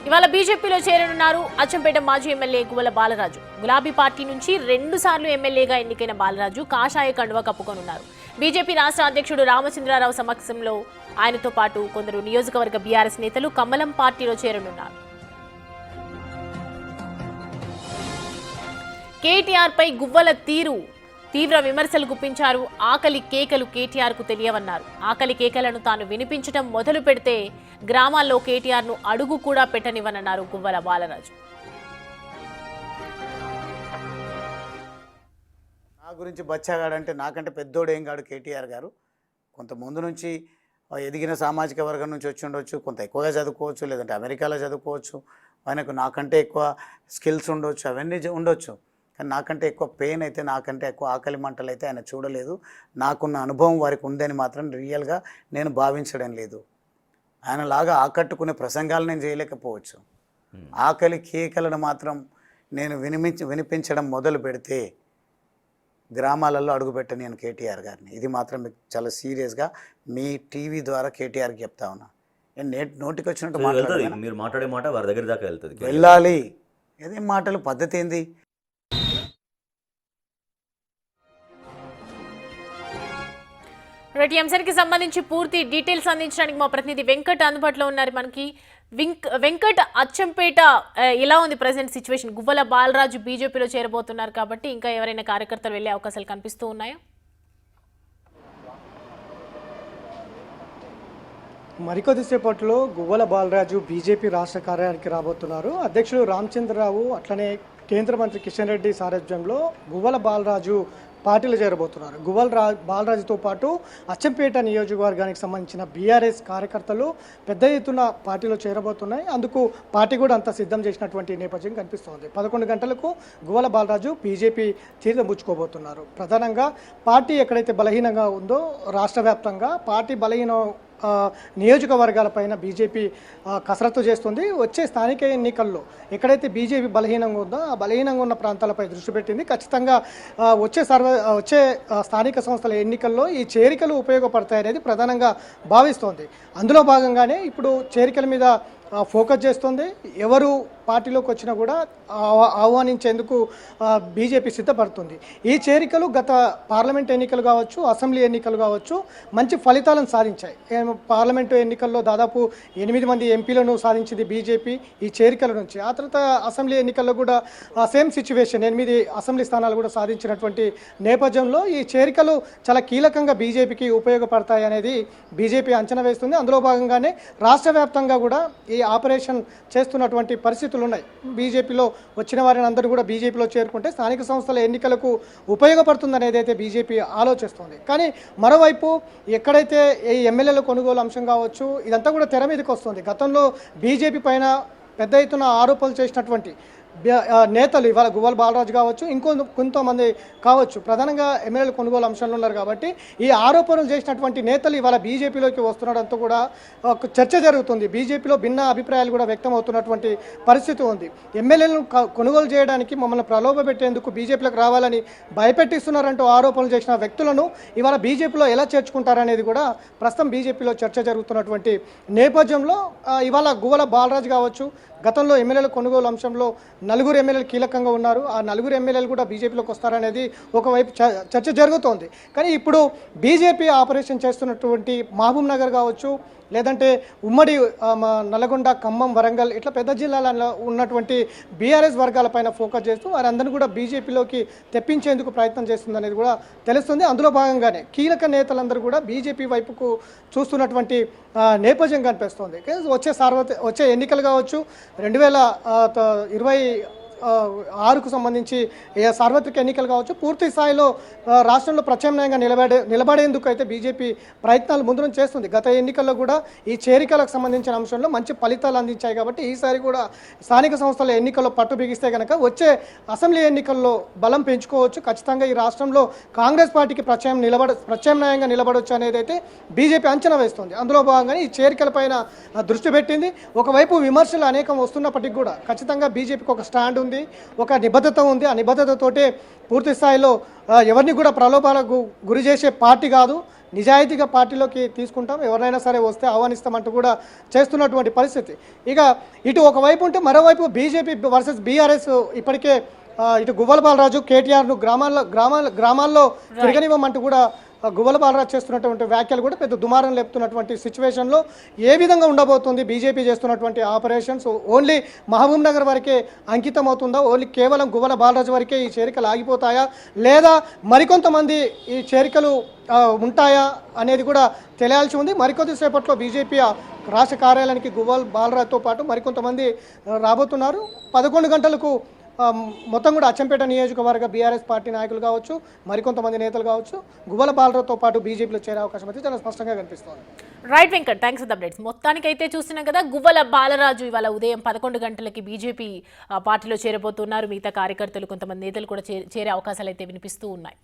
ఇవాళ బీజేపీలో చేరనున్నారు అచ్చంపేట మాజీ ఎమ్మెల్యే గువ్వల బాలరాజు. గులాబీ పార్టీ నుంచి 2 సార్లు ఎమ్మెల్యేగా ఎన్నికైన బాలరాజు కాషాయ కండువా కప్పుకొనున్నారు. బీజేపీ రాష్ట్ర అధ్యక్షుడు రామచంద్రారావు సమక్షంలో ఆయనతో పాటు కొందరు నియోజకవర్గ బీఆర్ఎస్ నేతలు కమలం పార్టీలో చేరనున్నారు. కేటీఆర్ పై గువ్వల తీవ్ర విమర్శలు గుప్పించారు. ఆకలి కేకలు కేటీఆర్ కు తెలియవన్నారు. ఆకలి కేకలను తాను వినిపించడం మొదలు పెడితే గ్రామాల్లో కేటీఆర్ ను అడుగు కూడా పెట్టనివ్వనన్నారు గువ్వల బాలరాజు. నా గురించి బచ్చాగాడంటే నాకంటే పెద్దోడేం కాడు కేటీఆర్ గారు. కొంత ముందు నుంచి ఎదిగిన సామాజిక వర్గం నుంచి వచ్చి ఉండొచ్చు, కొంత ఎక్కువగా చదువుకోవచ్చు, లేదంటే అమెరికాలో చదువుకోవచ్చు, ఆయనకు నాకంటే ఎక్కువ స్కిల్స్ ఉండొచ్చు, అవన్నీ ఉండొచ్చు. కానీ నాకంటే ఎక్కువ పెయిన్ అయితే, నాకంటే ఎక్కువ ఆకలి మంటలు అయితే ఆయన చూడలేదు. నాకున్న అనుభవం వారికి ఉందని మాత్రం రియల్గా నేను భావించడం లేదు. ఆయనలాగా ఆకట్టుకునే ప్రసంగాలు నేను చేయలేకపోవచ్చు. ఆకలి కేకలను మాత్రం నేను వినిపించడం మొదలు పెడితే గ్రామాలలో అడుగుపెట్టని నేను కేటీఆర్ గారిని. ఇది మాత్రం మీకు చాలా సీరియస్గా మీ టీవీ ద్వారా కేటీఆర్కి చెప్తా ఉన్నా. నేను నోటికి వచ్చినట్టు మాట్లాడాలి. మీరు మాట్లాడే మాట వారి దగ్గర దాకా వెళ్తుంది, వెళ్ళాలి. ఏదేం మాటలు, పద్ధతి ఏంది? ఈ అంశానికి సంబంధించి పూర్తి డీటెయిల్స్ అందించడానికి మా ప్రతినిధి వెంకట్ అందుబాటులో ఉన్నారు. మనకి వెంకట్, అచ్చంపేట ఎలా ఉంది ప్రెసెంట్ సిచ్యువేషన్? గువ్వల బాలరాజు బీజేపీలో చేరబోతున్నారు కాబట్టి ఇంకా ఎవరైనా కార్యకర్తలు వెళ్లే అవకాశాలు కనిపిస్తూ ఉన్నాయా? మరికొద్దిసేపట్లో గువ్వల బాలరాజు బీజేపీ రాష్ట్ర కార్యాలయానికి రాబోతున్నారు. అధ్యక్షుడు రామచంద్రరావు అట్లనే కేంద్ర మంత్రి కిషన్ రెడ్డి సారథ్యంలో గువ్వల బాలరాజు పార్టీలో చేరబోతున్నారు. బాలరాజుతో పాటు అచ్చంపేట నియోజకవర్గానికి సంబంధించిన బీఆర్ఎస్ కార్యకర్తలు పెద్ద ఎత్తున పార్టీలో చేరబోతున్నాయి. అందుకు పార్టీ కూడా అంత సిద్ధం చేసినటువంటి నేపథ్యం కనిపిస్తోంది. 11 గంటలకు గువ్వల బాలరాజు బీజేపీ తీర్థముచ్చుకోబోతున్నారు. ప్రధానంగా పార్టీ ఎక్కడైతే బలహీనంగా ఉందో రాష్ట్ర వ్యాప్తంగా పార్టీ నియోజకవర్గాలపైన బీజేపీ కసరత్తు చేస్తుంది. వచ్చే స్థానిక ఎన్నికల్లో ఎక్కడైతే బీజేపీ బలహీనంగా ఉందో ఆ బలహీనంగా ఉన్న ప్రాంతాలపై దృష్టి పెట్టింది. ఖచ్చితంగా వచ్చే స్థానిక సంస్థల ఎన్నికల్లో ఈ చేరికలు ఉపయోగపడతాయనేది ప్రధానంగా భావిస్తోంది. అందులో భాగంగానే ఇప్పుడు చేరికల మీద ఫోకస్ చేస్తుంది. ఎవరు పార్టీలోకి వచ్చినా కూడా ఆహ్వానించేందుకు బీజేపీ సిద్ధపడుతుంది. ఈ చేరికలు గత పార్లమెంట్ ఎన్నికలు కావచ్చు, అసెంబ్లీ ఎన్నికలు కావచ్చు, మంచి ఫలితాలను సాధించాయి. పార్లమెంటు ఎన్నికల్లో దాదాపు 8 మంది ఎంపీలను సాధించింది బీజేపీ ఈ చేరికల నుంచి. ఆ తర్వాత అసెంబ్లీ ఎన్నికల్లో కూడా సేమ్ సిచ్యువేషన్, 8 అసెంబ్లీ స్థానాలు కూడా సాధించినటువంటి నేపథ్యంలో ఈ చేరికలు చాలా కీలకంగా బీజేపీకి ఉపయోగపడతాయి అనేది బీజేపీ అంచనా వేస్తుంది. అందులో భాగంగానే రాష్ట్ర వ్యాప్తంగా కూడా ఈ ఆపరేషన్ చేస్తున్నటువంటి పరిస్థితులు ఉన్నాయి. బీజేపీలో వచ్చిన వారిని అందరూ కూడా బీజేపీలో చేరుకుంటే స్థానిక సంస్థల ఎన్నికలకు ఉపయోగపడుతుందనేది అయితే బీజేపీ ఆలోచిస్తుంది. కానీ మరోవైపు ఎక్కడైతే ఈ ఎమ్మెల్యేల కొనుగోలు అంశం కావచ్చు, ఇదంతా కూడా తెర మీదకి వస్తుంది. గతంలో బీజేపీ పైన పెద్ద ఎత్తున ఆరోపణలు చేసినటువంటి నేతలు ఇవాళ గువ్వల బాలరాజు కావచ్చు, కొంతమంది కావచ్చు, ప్రధానంగా ఎమ్మెల్యేల కొనుగోలు అంశంలో ఉన్నారు. కాబట్టి ఈ ఆరోపణలు చేసినటువంటి నేతలు ఇవాళ బీజేపీలోకి వస్తుండడంతో కూడా ఒక చర్చ జరుగుతుంది. బీజేపీలో భిన్న అభిప్రాయాలు కూడా వ్యక్తం అవుతున్నటువంటి పరిస్థితి ఉంది. ఎమ్మెల్యేలను కొనుగోలు చేయడానికి మమ్మల్ని ప్రలోభ పెట్టేందుకు బీజేపీలోకి రావాలని భయపెట్టిస్తున్నారంటూ ఆరోపణలు చేసిన వ్యక్తులను ఇవాళ బీజేపీలో ఎలా చేర్చుకుంటారనేది కూడా ప్రస్తుతం బీజేపీలో చర్చ జరుగుతున్నటువంటి నేపథ్యంలో ఇవాళ గువ్వల బాలరాజు కావచ్చు, గతంలో ఎమ్మెల్యేల కొనుగోలు అంశంలో 4 ఎమ్మెల్యేలు కీలకంగా ఉన్నారు. ఆ 4 ఎమ్మెల్యేలు కూడా బీజేపీలోకి వస్తారనేది ఒకవైపు చర్చ జరుగుతోంది. కానీ ఇప్పుడు బీజేపీ ఆపరేషన్ చేస్తున్నటువంటి మహబూబ్ నగర్ కావచ్చు, లేదంటే ఉమ్మడి నల్గొండ, ఖమ్మం, వరంగల్ ఇట్లా పెద్ద జిల్లాలలో ఉన్నటువంటి బీఆర్ఎస్ వర్గాలపైన ఫోకస్ చేస్తూ వారందరినీ కూడా బీజేపీలోకి తెప్పించేందుకు ప్రయత్నం చేస్తుందనేది కూడా తెలుస్తుంది. అందులో భాగంగానే కీలక నేతలందరూ కూడా బీజేపీ వైపుకు చూస్తున్నటువంటి నేపథ్యం కనిపిస్తోంది. వచ్చే ఎన్నికలు కావచ్చు, 2026కు సంబంధించి సార్వత్రిక ఎన్నికలు కావచ్చు, పూర్తి స్థాయిలో రాష్ట్రంలో ప్రత్యామ్నాయంగా నిలబడేందుకు అయితే బీజేపీ ప్రయత్నాలు ముందు చేస్తుంది. గత ఎన్నికల్లో కూడా ఈ చేరికలకు సంబంధించిన అంశంలో మంచి ఫలితాలు అందించాయి. కాబట్టి ఈసారి కూడా స్థానిక సంస్థల ఎన్నికల్లో పట్టు బిగిస్తే కనుక వచ్చే అసెంబ్లీ ఎన్నికల్లో బలం పెంచుకోవచ్చు. ఖచ్చితంగా ఈ రాష్ట్రంలో కాంగ్రెస్ పార్టీకి ప్రత్యామ్నాయంగా నిలబడవచ్చు అనేది అయితే బీజేపీ అంచనా వేస్తుంది. అందులో భాగంగానే ఈ చేరికలపైన దృష్టి పెట్టింది. ఒకవైపు విమర్శలు అనేకం వస్తున్నప్పటికీ కూడా ఖచ్చితంగా బీజేపీకి ఒక స్టాండ్ ఉంది, ఒక నిబద్ధత ఉంది. ఆ నిబద్ధతతోటే పూర్తి స్థాయిలో ఎవరిని కూడా ప్రలోభాలకు గురి చేసే పార్టీ కాదు. నిజాయితీగా పార్టీలోకి తీసుకుంటాం, ఎవరైనా సరే వస్తే ఆహ్వానిస్తామంటూ కూడా చేస్తున్నటువంటి పరిస్థితి. ఇక ఇటు ఒకవైపు ఉంటే మరోవైపు బీజేపీ వర్సెస్ బీఆర్ఎస్ ఇప్పటికే ఇటు గువ్వల బాలరాజు కేటీఆర్ను గ్రామాల్లో తిరగనివ్వమంటూ కూడా గువ్వల బాలరాజు చేస్తున్నటువంటి వ్యాఖ్యలు కూడా పెద్ద దుమారం లేపుతున్నటువంటి సిచ్యువేషన్లో ఏ విధంగా ఉండబోతుంది బీజేపీ చేస్తున్నటువంటి ఆపరేషన్స్? ఓన్లీ మహబూబ్ నగర్ వరకే అంకితం అవుతుందా? ఓన్లీ కేవలం గువ్వల బాలరాజు వరకే ఈ చేరికలు ఆగిపోతాయా, లేదా మరికొంతమంది ఈ చేరికలు ఉంటాయా అనేది కూడా తెలియాల్సి ఉంది. మరికొద్దిసేపట్లో బీజేపీ రాష్ట్ర కార్యాలయానికి గువ్వల బాలరాజుతో పాటు మరికొంతమంది రాబోతున్నారు. 11 గంటలకు మొత్తం కూడా అచ్చంపేట నియోజకవర్గ బీఆర్ఎస్ పార్టీ నాయకులు కావచ్చు, మరికొంతమంది నేతలు కావచ్చు, గువ్వల బాలరావుతో పాటు బీజేపీలో చేరే అవకాశం అయితే చాలా స్పష్టంగా కనిపిస్తోంది. Right Venkat, thanks for the updates. మొత్తానికైతే చూస్తున్నాం కదా, గువ్వల బాలరాజు ఇవాళ ఉదయం 11 గంటలకి బీజేపీ పార్టీలో చేరబోతున్నారు. మిగతా కార్యకర్తలు కొంతమంది నేతలు కూడా చేరే అవకాశాలు అయితే వినిపిస్తూ ఉన్నాయి.